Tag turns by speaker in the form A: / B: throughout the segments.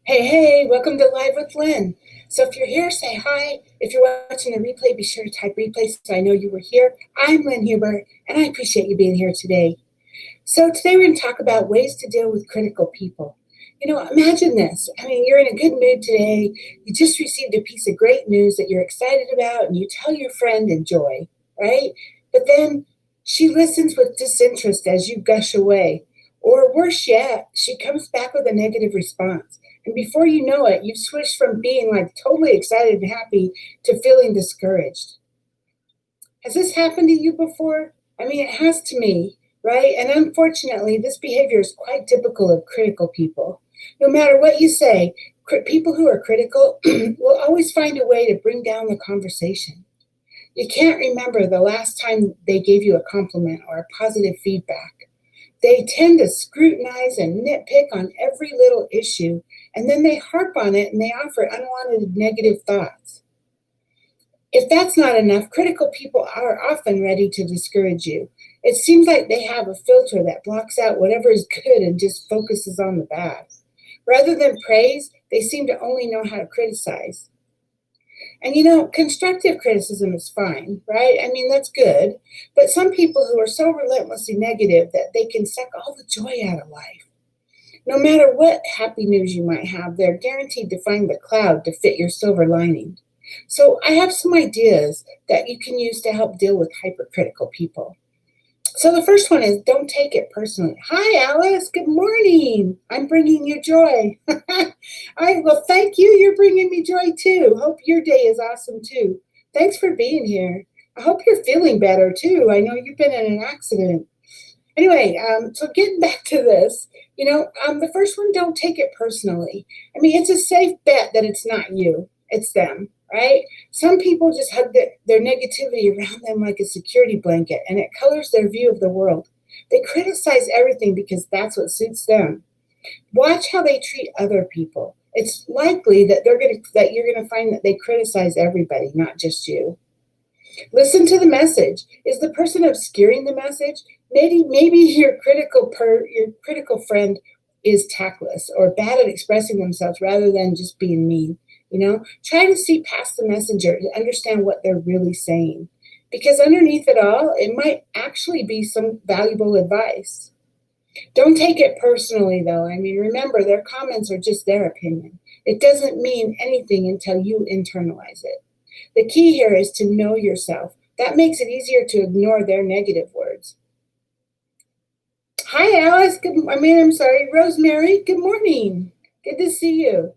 A: Hey, welcome to Live with Lynn. So if you're here, say hi. If you're watching the replay, be sure to type replay so I know you were here. I'm Lynn Huber, and I appreciate you being here today. So today we're going to talk about ways to deal with critical people. Imagine this. You're in a good mood today. You just received a piece of great news that you're excited about, and you tell your friend in joy, right? But then she listens with disinterest as you gush away. Or worse yet, she comes back with a negative response. And before you know it, you've switched from being like totally excited and happy to feeling discouraged. Has this happened to you before? It has to me, right? And unfortunately, this behavior is quite typical of critical people. No matter what you say, people who are critical will always find a way to bring down the conversation. You can't remember the last time they gave you a compliment or a positive feedback. They tend to scrutinize and nitpick on every little issue, and then they harp on it and they offer unwanted negative thoughts. If that's not enough, critical people are often ready to discourage you. It seems like they have a filter that blocks out whatever is good and just focuses on the bad. Rather than praise, they seem to only know how to criticize. And constructive criticism is fine, right? That's good. But some people who are so relentlessly negative that they can suck all the joy out of life. No matter what happy news you might have, they're guaranteed to find the cloud to fit your silver lining. So I have some ideas that you can use to help deal with hypercritical people. So the first one is don't take it personally. Hi, Alice. Good morning. I'm bringing you joy. Well, thank you. You're bringing me joy too. Hope your day is awesome too. Thanks for being here. I hope you're feeling better too. I know you've been in an accident. Anyway, so getting back to this, the first one, don't take it personally. It's a safe bet that it's not you, it's them, right? Some people just hug their negativity around them like a security blanket, and it colors their view of the world. They criticize everything because that's what suits them. Watch how they treat other people. It's likely that you're gonna find that they criticize everybody, not just you. Listen to the message. Is the person obscuring the message? Maybe your critical friend is tactless or bad at expressing themselves rather than just being mean. Try to see past the messenger to understand what they're really saying. Because underneath it all, it might actually be some valuable advice. Don't take it personally, though. Remember, their comments are just their opinion. It doesn't mean anything until you internalize it. The key here is to know yourself. That makes it easier to ignore their negative words. Hi, Alice. Rosemary. Good morning. Good to see you.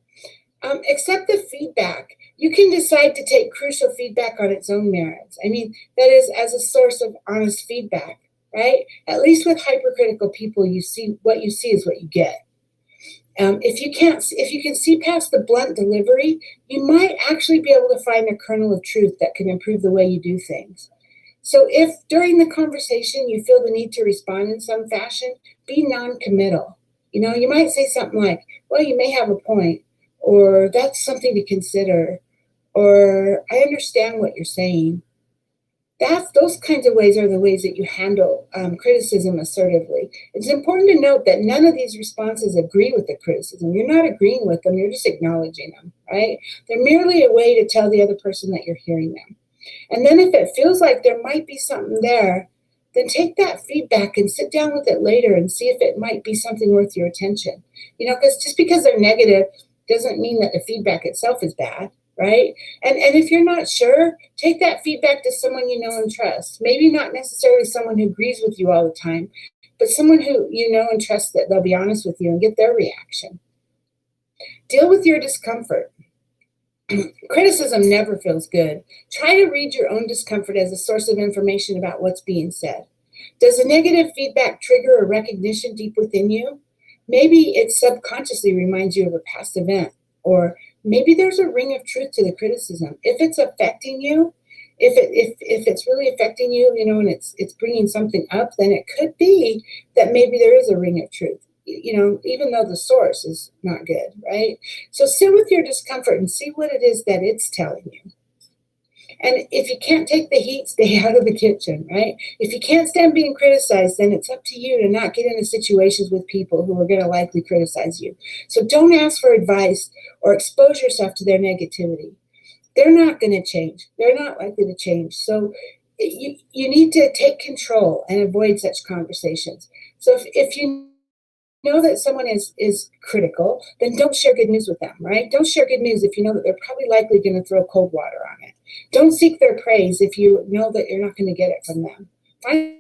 A: Accept the feedback. You can decide to take crucial feedback on its own merits. That is as a source of honest feedback, right? At least with hypercritical people, what you see is what you get. If you can see past the blunt delivery, you might actually be able to find a kernel of truth that can improve the way you do things. So if during the conversation you feel the need to respond in some fashion, be non-committal. You might say something like, well, you may have a point, or that's something to consider, or I understand what you're saying. Those kinds of ways are the ways that you handle criticism assertively. It's important to note that none of these responses agree with the criticism. You're not agreeing with them, you're just acknowledging them, right? They're merely a way to tell the other person that you're hearing them. And then if it feels like there might be something there, then take that feedback and sit down with it later and see if it might be something worth your attention. Because just because they're negative doesn't mean that the feedback itself is bad, right? And if you're not sure, take that feedback to someone you know and trust. Maybe not necessarily someone who agrees with you all the time, but someone who you know and trust that they'll be honest with you and get their reaction. Deal with your discomfort. Criticism never feels good. Try to read your own discomfort as a source of information about what's being said. Does the negative feedback trigger a recognition deep within you? Maybe it subconsciously reminds you of a past event, or maybe there's a ring of truth to the criticism. If it's affecting you, if it's really affecting you, and it's bringing something up, then it could be that maybe there is a ring of truth. Even though the source is not good, right? So sit with your discomfort and see what it is that it's telling you. And if you can't take the heat, stay out of the kitchen, right? If you can't stand being criticized, then it's up to you to not get into situations with people who are going to likely criticize you. So don't ask for advice or expose yourself to their negativity. They're not going to change. They're not likely to change. So you need to take control and avoid such conversations. So if you know that someone is critical, then don't share good news with them, right? Don't share good news if you know that they're probably likely going to throw cold water on it. Don't seek their praise if you know that you're not going to get it from them. Find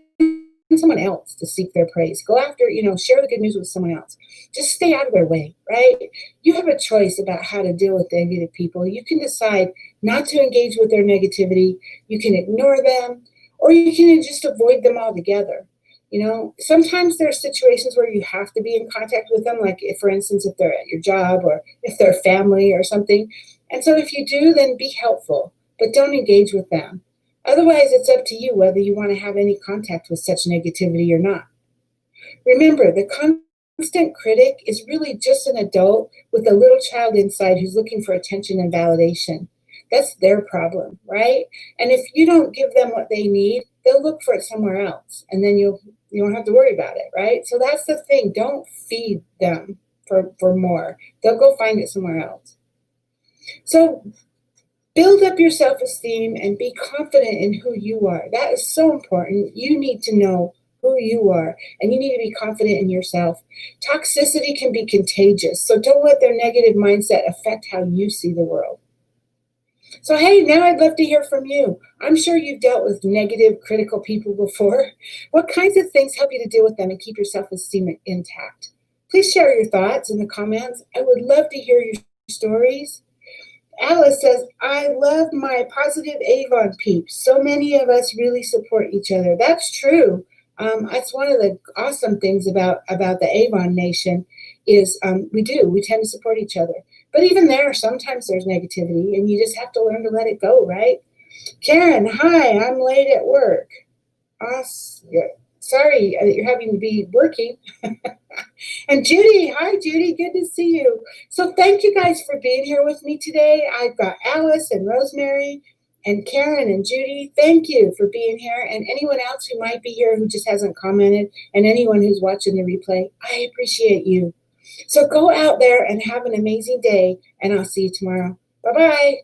A: someone else to seek their praise. Go after, share the good news with someone else. Just stay out of their way, right? You have a choice about how to deal with negative people. You can decide not to engage with their negativity. You can ignore them, or you can just avoid them altogether. Sometimes there are situations where you have to be in contact with them, like if, for instance, if they're at your job or if they're family or something. And so if you do, then be helpful, but don't engage with them. Otherwise, it's up to you whether you want to have any contact with such negativity or not. Remember, the constant critic is really just an adult with a little child inside who's looking for attention and validation. That's their problem, right? And if you don't give them what they need, they'll look for it somewhere else, and then you don't have to worry about it, right? So that's the thing. Don't feed them for more. They'll go find it somewhere else. So build up your self-esteem and be confident in who you are. That is so important. You need to know who you are, and you need to be confident in yourself. Toxicity can be contagious, so don't let their negative mindset affect how you see the world. So, hey, now I'd love to hear from you. I'm sure you've dealt with negative, critical people before. What kinds of things help you to deal with them and keep your self-esteem intact? Please share your thoughts in the comments. I would love to hear your stories. Alice says, I love my positive Avon peeps. So many of us really support each other. That's true. That's one of the awesome things about the Avon Nation is we tend to support each other. But even there, sometimes there's negativity, and you just have to learn to let it go, right? Karen, hi, I'm late at work. Awesome. Sorry that you're having to be working. And Judy, hi Judy, good to see you. So thank you guys for being here with me today. I've got Alice and Rosemary and Karen and Judy. Thank you for being here. And anyone else who might be here who just hasn't commented, and anyone who's watching the replay, I appreciate you. So go out there and have an amazing day, and I'll see you tomorrow. Bye-bye.